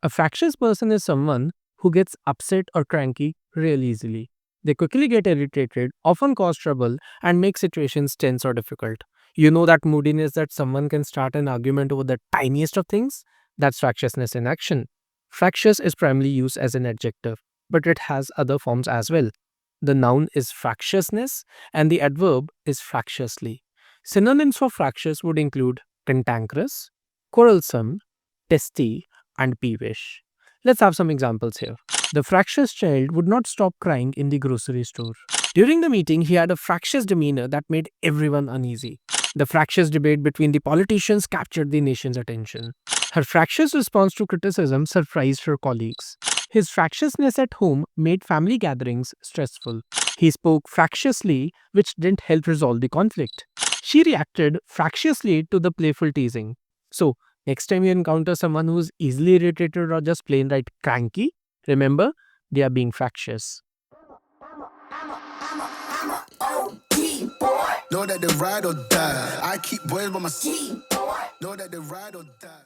A fractious person is someone who gets upset or cranky real easily. They quickly get irritated, often cause trouble, and make situations tense or difficult. You know that moodiness that someone can start an argument over the tiniest of things? That's fractiousness in action. Fractious is primarily used as an adjective, but it has other forms as well. The noun is fractiousness and the adverb is fractiously. Synonyms for fractious would include cantankerous, quarrelsome, testy, and peevish. Let's have some examples here. The fractious child would not stop crying in the grocery store. During the meeting, he had a fractious demeanor that made everyone uneasy. The fractious debate between the politicians captured the nation's attention. Her fractious response to criticism surprised her colleagues. His fractiousness at home made family gatherings stressful. He spoke fractiously, which didn't help resolve the conflict. She reacted fractiously to the playful teasing. So, next time you encounter someone who's easily irritated or just plain right cranky, remember they are being fractious. Know that they ride or die. I keep boys by my seat. Know that they ride or die.